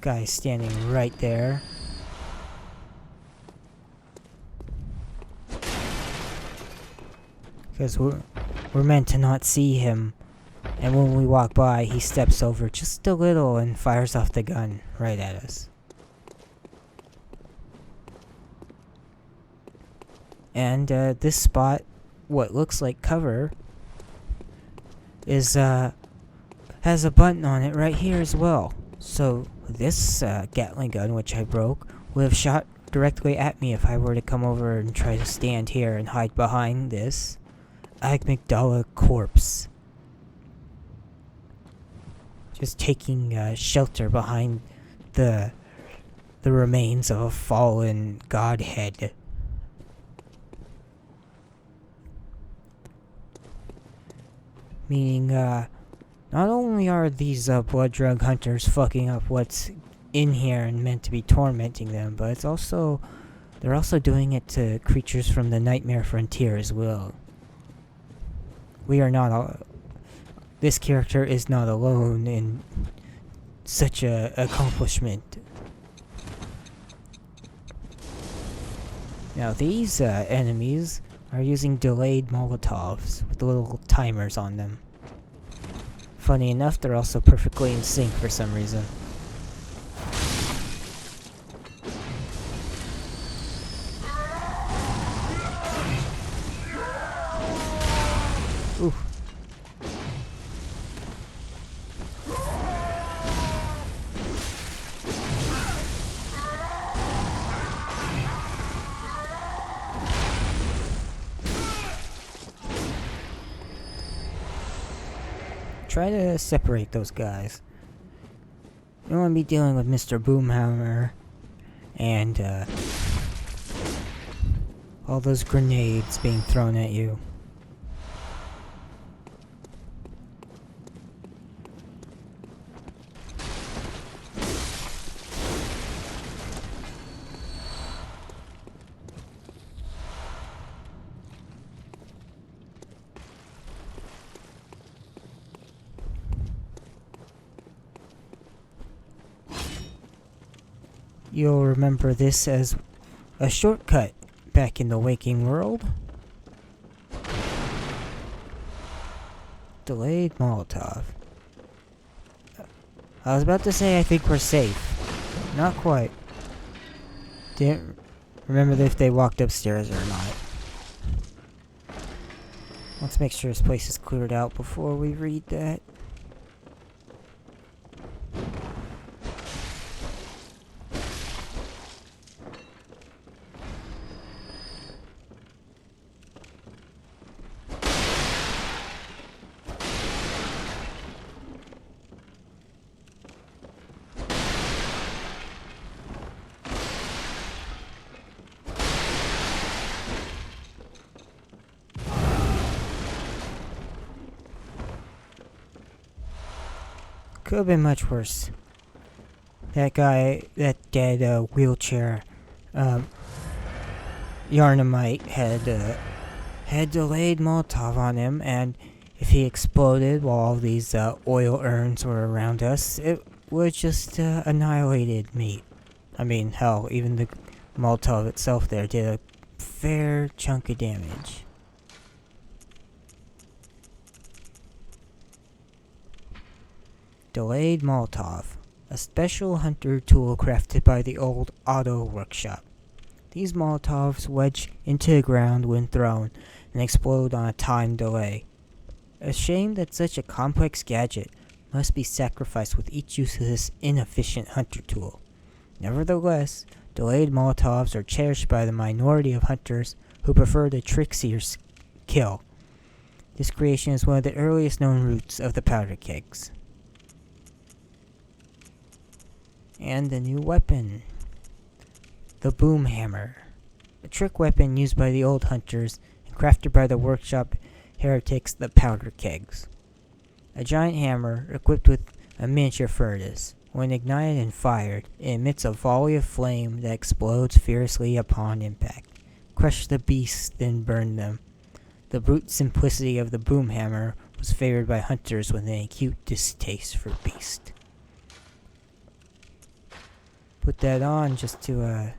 Guy's standing right there. Because we're meant to not see him. And when we walk by, he steps over just a little and fires off the gun right at us. And this spot, what looks like cover, is has a button on it right here as well. So this Gatling gun, which I broke, would have shot directly at me if I were to come over and try to stand here and hide behind this Amygdala corpse. Just taking shelter behind the remains of a fallen godhead. Meaning, not only are these blood drug hunters fucking up what's in here and meant to be tormenting them, but they're also doing it to creatures from the Nightmare Frontier as well. We are not this character is not alone in such a accomplishment. Now these enemies are using delayed Molotovs with little timers on them. Funny enough, they're also perfectly in sync for some reason. Ooh. Try to separate those guys. You don't want to be dealing with Mr. Boomhammer and all those grenades being thrown at you. You'll remember this as a shortcut back in the waking world. Delayed Molotov. I was about to say I think we're safe. Not quite. Didn't remember if they walked upstairs or not. Let's make sure this place is cleared out before we read that. Could have been much worse. That guy, that dead wheelchair Yarnamite had delayed Molotov on him, and if he exploded while all these oil urns were around us, it would just annihilated me. I mean, hell, even the Molotov itself there did a fair chunk of damage. Delayed Molotov, a special hunter tool crafted by the old auto workshop. These Molotovs wedge into the ground when thrown and explode on a time delay. A shame that such a complex gadget must be sacrificed with each use of this inefficient hunter tool. Nevertheless, delayed Molotovs are cherished by the minority of hunters who prefer the tricksier's kill. This creation is one of the earliest known roots of the powder kegs. And the new weapon. The boom hammer. A trick weapon used by the old hunters and crafted by the workshop heretics, the powder kegs. A giant hammer equipped with a miniature furnace. When ignited and fired, it emits a volley of flame that explodes fiercely upon impact. Crush the beasts, then burn them. The brute simplicity of the boom hammer was favored by hunters with an acute distaste for beast. put that on just to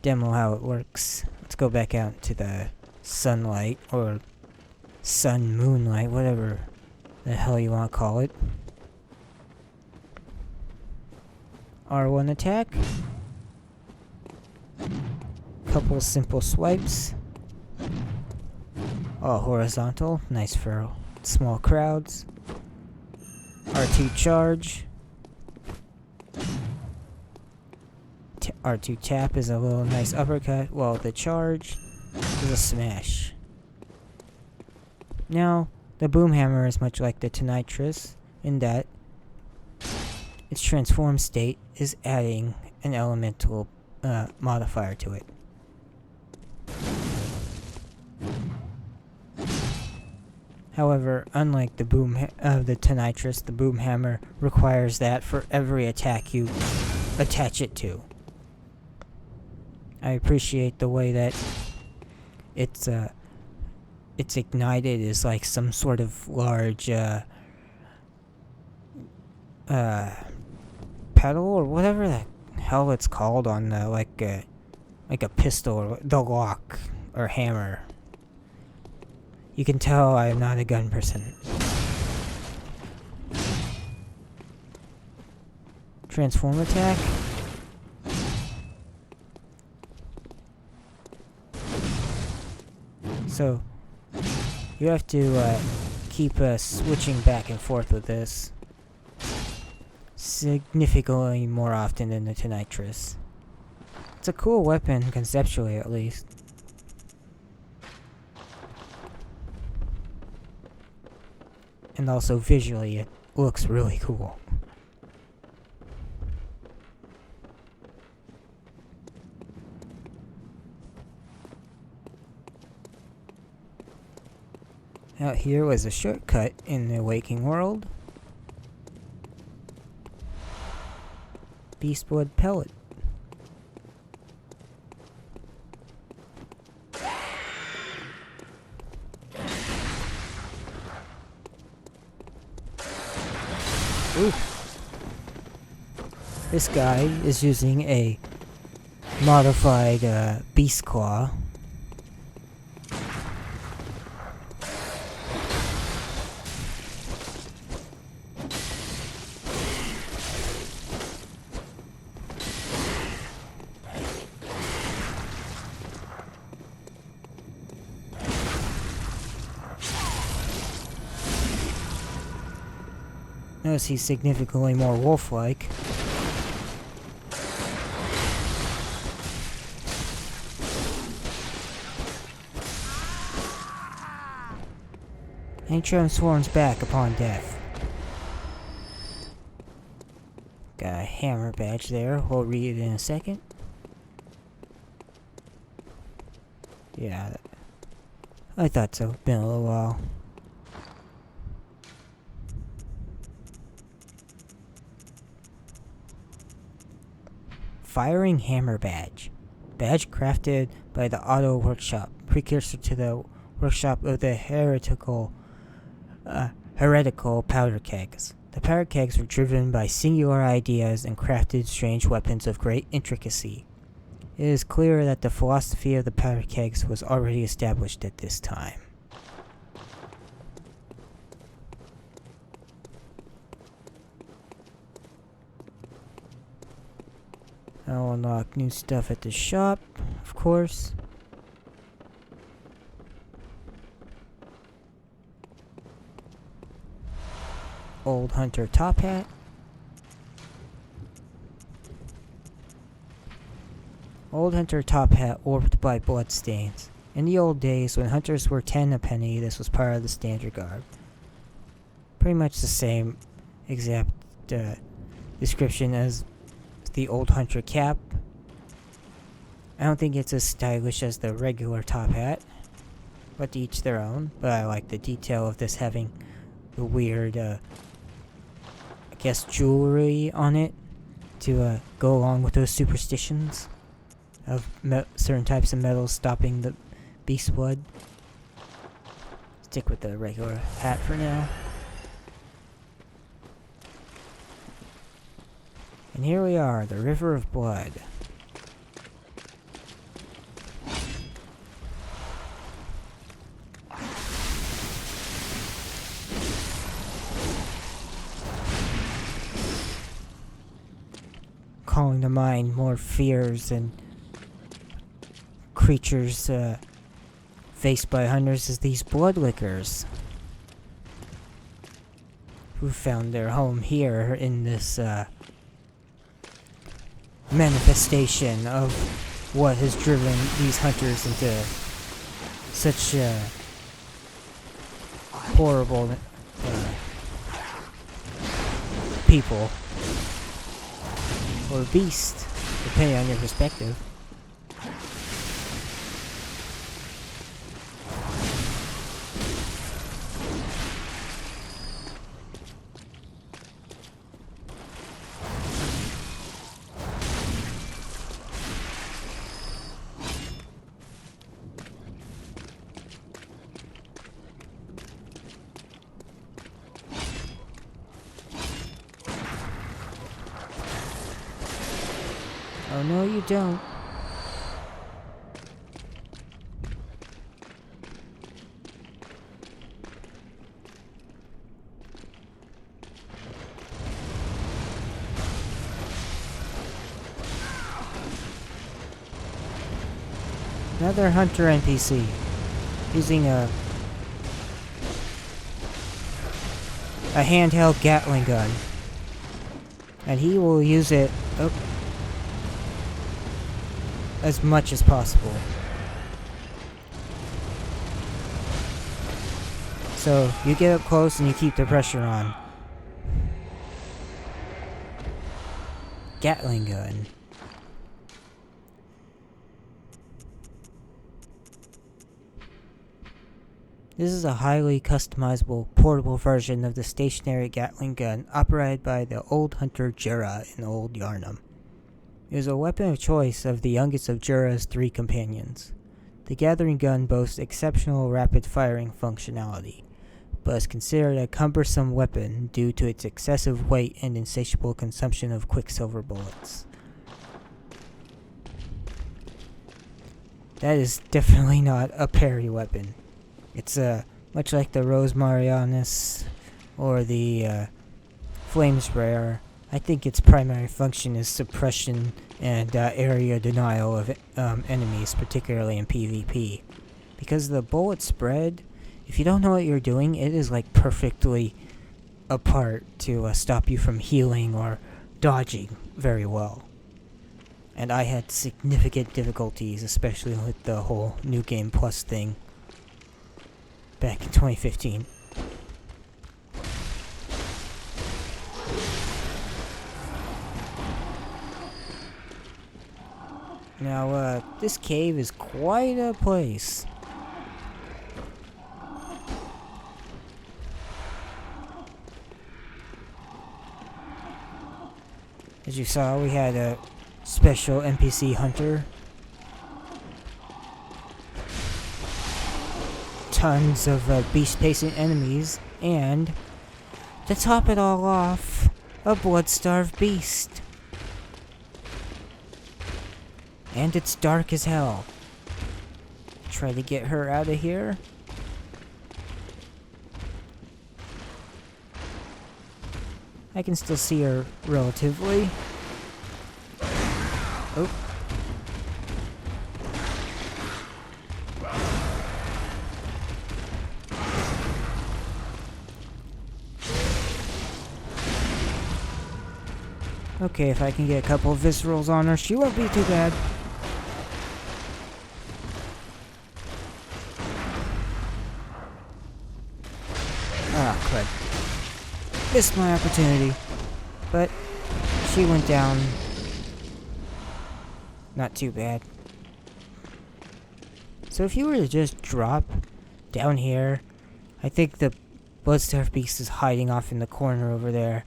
demo how it works. Let's go back out to the sunlight, or sun moonlight, whatever the hell you want to call it. R1 attack. Couple simple swipes. All horizontal, nice for small crowds. R2 charge. R2 tap is a little nice uppercut, while the charge is a smash. Now, the boom hammer is much like the Pt.35 in that its transformed state is adding an elemental modifier to it. However, unlike the Pt.35, the boom hammer requires that for every attack you attach it to. I appreciate the way that it's ignited is like some sort of large pedal or whatever the hell it's called on the like a pistol or the lock or hammer. You can tell I am not a gun person. Transform attack. So you have to keep switching back and forth with this significantly more often than the Pt.35. It's a cool weapon, conceptually at least. And also visually, it looks really cool. Out here was a shortcut in the waking world. Beast Blood pellet. Ooh. This guy is using a modified beast claw. Notice he's significantly more wolf-like. And he transforms back upon death. Got a hammer badge there. We'll read it in a second. Yeah, I thought so. Been a little while. Firing Hammer Badge. Badge crafted by the Auto Workshop, precursor to the workshop of the heretical powder kegs. The powder kegs were driven by singular ideas and crafted strange weapons of great intricacy. It is clear that the philosophy of the powder kegs was already established at this time. I'll unlock new stuff at the shop, of course. Old Hunter top hat. Old Hunter top hat warped by bloodstains. In the old days, when hunters were 10 a penny, this was part of the standard garb. Pretty much the same exact description as the Old Hunter cap. I don't think it's as stylish as the regular top hat, but to each their own. But I like the detail of this having the weird, I guess, jewelry on it to go along with those superstitions of certain types of metals stopping the beast blood. Stick with the regular hat for now. And here we are, the River of Blood. Calling to mind more fears and creatures faced by hunters is these bloodlickers, who found their home here in this manifestation of what has driven these hunters into such horrible people. Or beast, depending on your perspective. Oh no, you don't. Another hunter NPC using a handheld Gatling gun, and he will use it as much as possible. So you get up close and you keep the pressure on. Gatling gun. This is a highly customizable, portable version of the stationary Gatling gun operated by the old hunter Jura in Old Yarnum. It was a weapon of choice of the youngest of Jura's 3 companions. The gathering gun boasts exceptional rapid-firing functionality, but is considered a cumbersome weapon due to its excessive weight and insatiable consumption of quicksilver bullets. That is definitely not a parry weapon. It's much like the Rose Marianus or the Flame Sprayer. I think its primary function is suppression and area denial of enemies, particularly in PvP. Because the bullet spread, if you don't know what you're doing, it is like perfectly apart to stop you from healing or dodging very well. And I had significant difficulties, especially with the whole New Game Plus thing back in 2015. Now, this cave is quite a place. As you saw, we had a special NPC hunter. Tons of beast-pacing enemies, and to top it all off, a blood-starved beast. And it's dark as hell. Try to get her out of here. I can still see her relatively. Oh. Okay, if I can get a couple of viscerals on her, she won't be too bad. Ah, crud. Missed my opportunity. But she went down. Not too bad. So if you were to just drop down here, I think the Bloodstarved Beast is hiding off in the corner over there.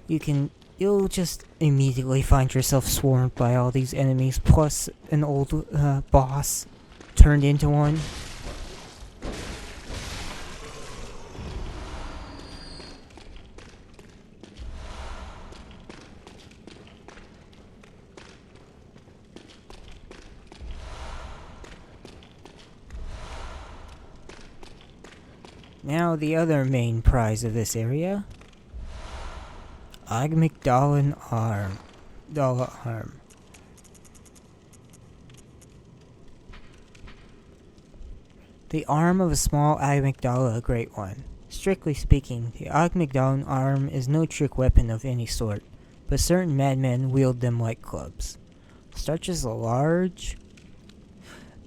You'll just immediately find yourself swarmed by all these enemies, plus an old boss turned into one. Now the other main prize of this area. Amygdala arm. Dollar arm. The arm of a small amygdala, a great one. Strictly speaking, the amygdala arm is no trick weapon of any sort, but certain madmen wield them like clubs. Such as a large,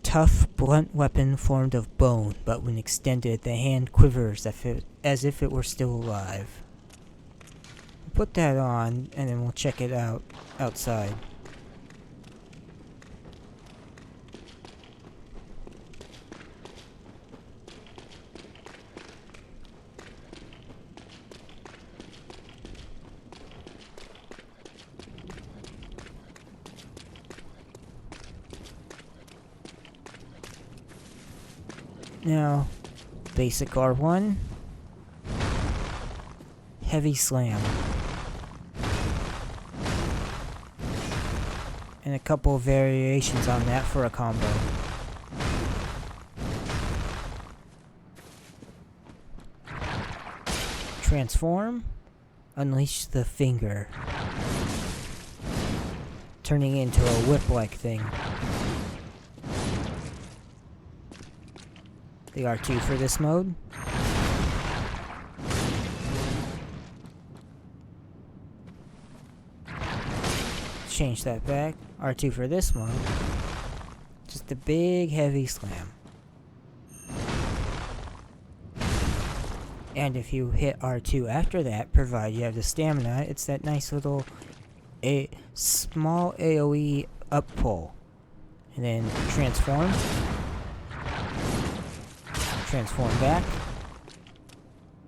tough, blunt weapon formed of bone, but when extended, the hand quivers as if it were still alive. Put that on, and then we'll check it out outside. Now, basic R1, heavy slam, and a couple of variations on that for a combo. Transform, unleash the finger, turning into a whip-like thing. The R2 for this mode. Change that back. R2 for this mode. Just a big heavy slam. And if you hit R2 after that, provided you have the stamina, it's that nice little small AoE up pull. And then transform. Transform back.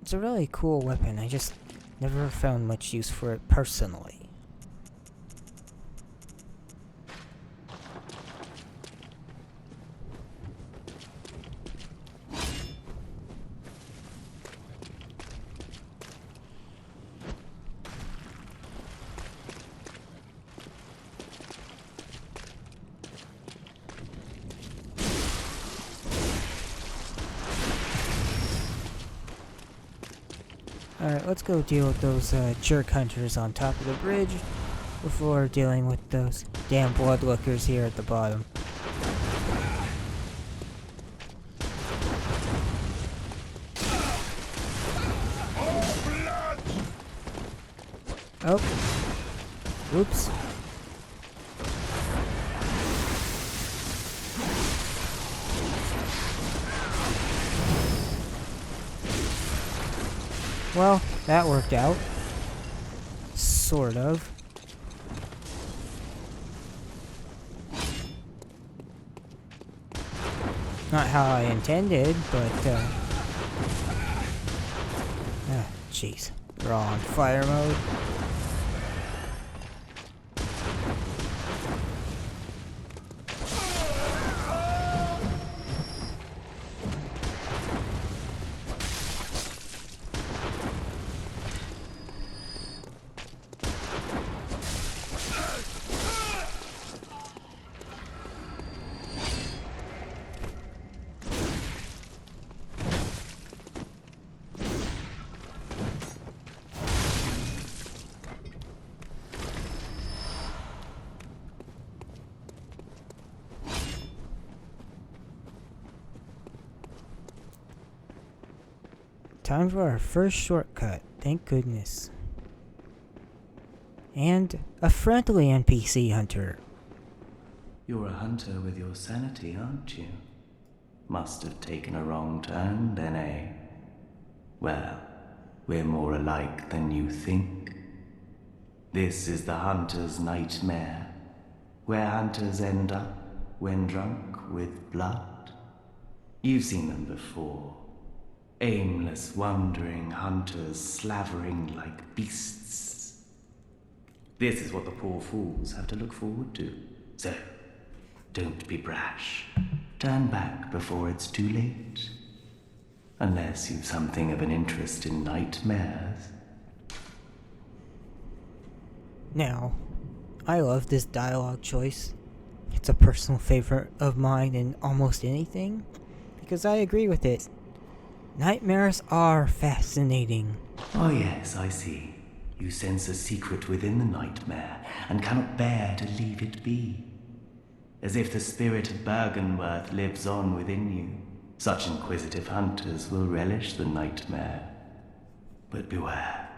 It's a really cool weapon. I just never found much use for it personally. Alright, let's go deal with those jerk hunters on top of the bridge before dealing with those damn bloodlookers here at the bottom. Oh. Whoops. Well, that worked out. Sort of. Not how I intended, but, jeez. We're all on fire mode. Time for our first shortcut, thank goodness. And a friendly NPC hunter. You're a hunter with your sanity, aren't you? Must have taken a wrong turn then, eh? Well, we're more alike than you think. This is the hunter's nightmare, where hunters end up when drunk with blood. You've seen them before. Aimless, wandering hunters slavering like beasts. This is what the poor fools have to look forward to. So, don't be brash. Turn back before it's too late. Unless you've something of an interest in nightmares. Now, I love this dialogue choice. It's a personal favorite of mine in almost anything, because I agree with it. Nightmares are fascinating. Oh, yes, I see. You sense a secret within the nightmare and cannot bear to leave it be. As if the spirit of Bergenworth lives on within you. Such inquisitive hunters will relish the nightmare. But beware.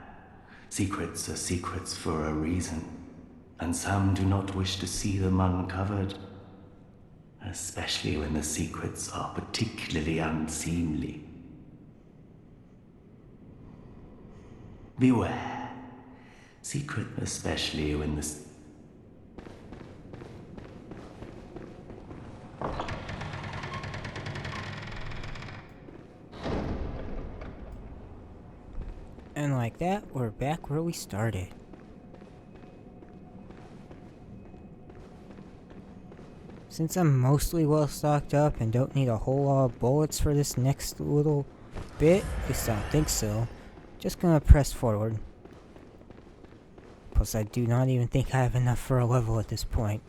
Secrets are secrets for a reason, and some do not wish to see them uncovered. Especially when the secrets are particularly unseemly. Beware. Secret especially when the... And like that, we're back where we started. Since I'm mostly well stocked up and don't need a whole lot of bullets for this next little bit, at least I don't think so, just gonna press forward. Plus I do not even think I have enough for a level at this point.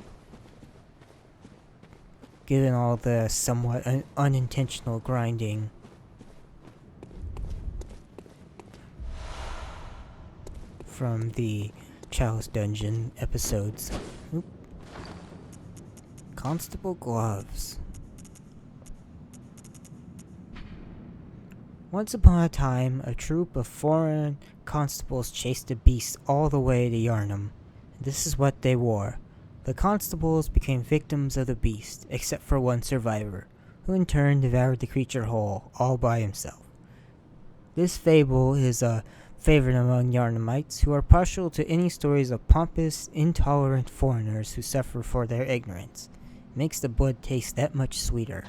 Given all the somewhat unintentional grinding. From the Chalice Dungeon episodes. Oop. Constable gloves. Once upon a time, a troop of foreign constables chased a beast all the way to Yarnum. This is what they wore. The constables became victims of the beast, except for one survivor, who in turn devoured the creature whole, all by himself. This fable is a favorite among Yarnumites, who are partial to any stories of pompous, intolerant foreigners who suffer for their ignorance. It makes the blood taste that much sweeter.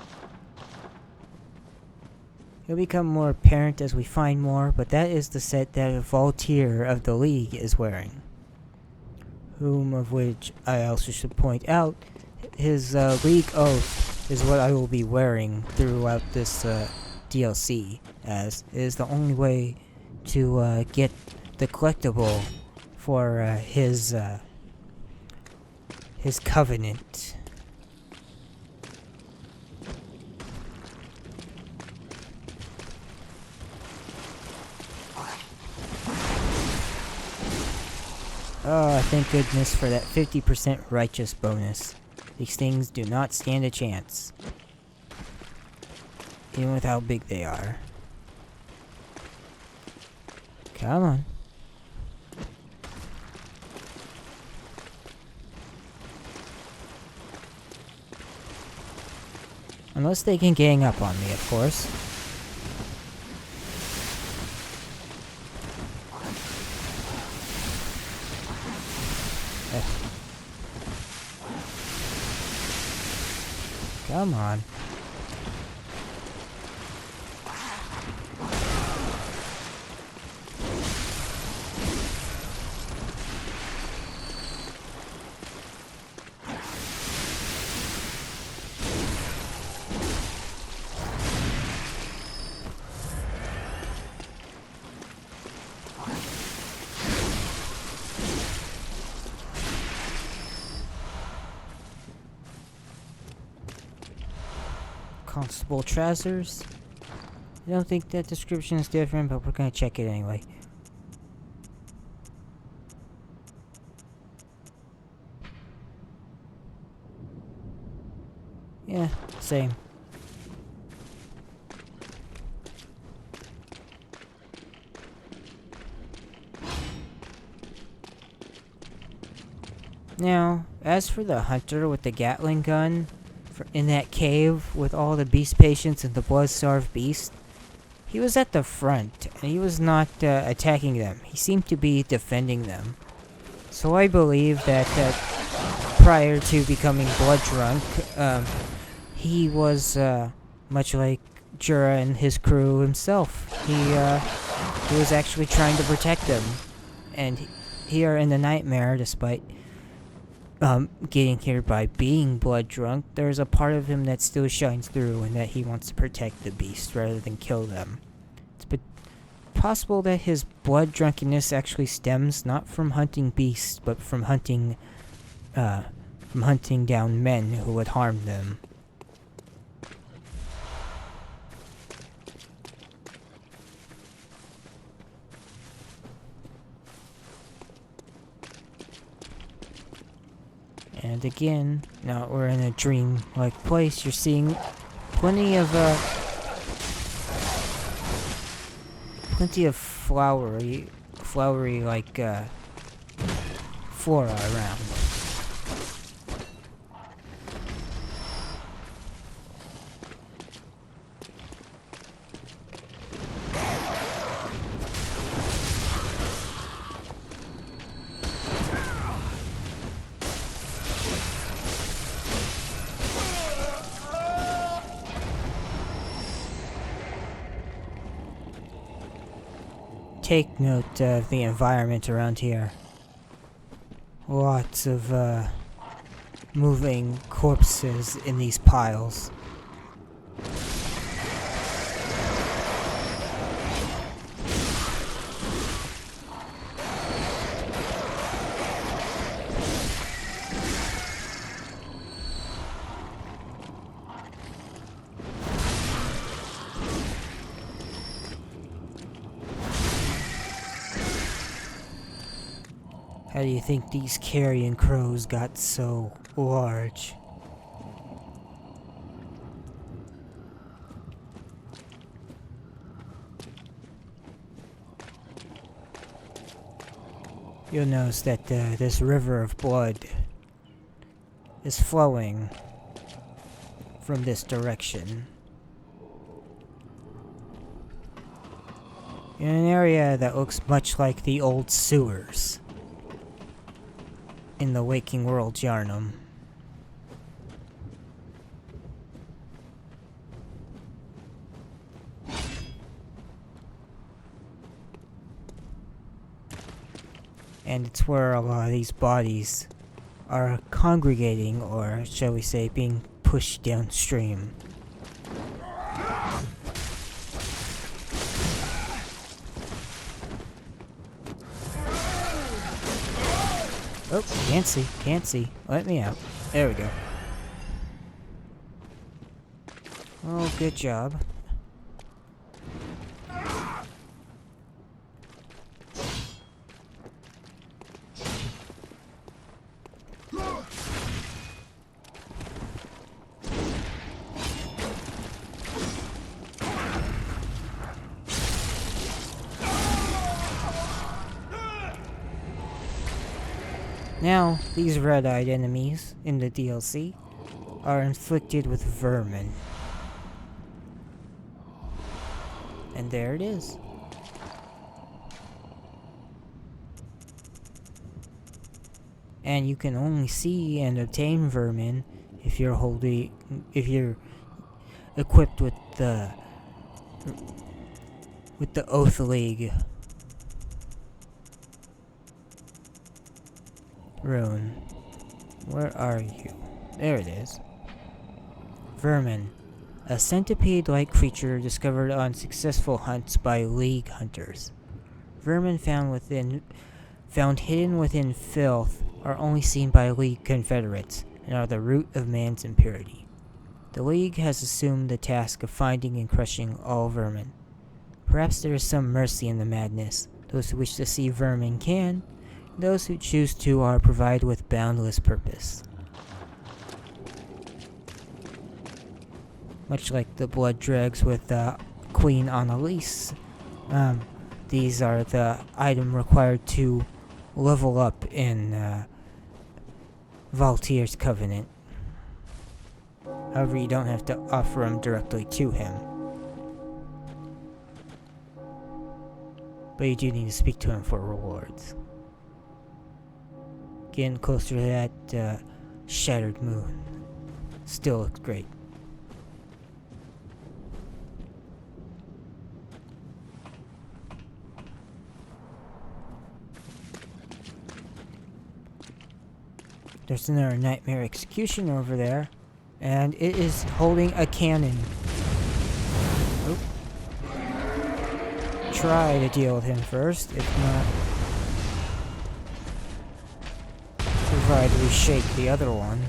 It'll become more apparent as we find more, but that is the set that a Volunteer of the League is wearing. Whom of which I also should point out, his League Oath is what I will be wearing throughout this DLC, as it is the only way to get the collectible for his covenant. Oh, thank goodness for that 50% righteous bonus. These things do not stand a chance. Even with how big they are. Come on. Unless they can gang up on me, of course. Come on. Constable trousers. I don't think that description is different, but we're gonna check it anyway. Yeah, same. Now, as for the hunter with the Gatling gun, in that cave with all the beast patients and the blood-starved beast, he was at the front, and he was not attacking them. He seemed to be defending them. So I believe that prior to becoming blood drunk, he was much like Jura and his crew himself. He was actually trying to protect them. And here in the nightmare, despite getting here by being blood drunk, there's a part of him that still shines through and that he wants to protect the beast rather than kill them. It's possible that his blood drunkenness actually stems not from hunting beasts, but from hunting down men who would harm them. And again, now we're in a dream-like place. You're seeing plenty of flowery like flora around. Take note of the environment around here. Lots of moving corpses in these piles. How do you think these carrion crows got so large? You'll notice that this river of blood is flowing from this direction. In an area that looks much like the old sewers in the Waking World Yarnum. And it's where a lot of these bodies are congregating, or shall we say, being pushed downstream. Oh, can't see. Let me out. There we go. Oh, good job. Now, these red-eyed enemies in the DLC are inflicted with vermin. And there it is. And you can only see and obtain vermin if you're equipped with the Oath League rune. Where are you? There it is. Vermin. A centipede-like creature discovered on successful hunts by League hunters. Vermin found hidden within filth are only seen by League confederates and are the root of man's impurity. The League has assumed the task of finding and crushing all vermin. Perhaps there is some mercy in the madness. Those who wish to see vermin can. Those who choose to are provided with boundless purpose. Much like the blood dregs with Queen Annalise, these are the item required to level up in Valtyr's Covenant. However, you don't have to offer them directly to him. But you do need to speak to him for rewards. Getting closer to that shattered moon. Still looks great. There's another nightmare executioner over there, and it is holding a cannon. Oop. Try to deal with him first, if not, provided we shake the other one.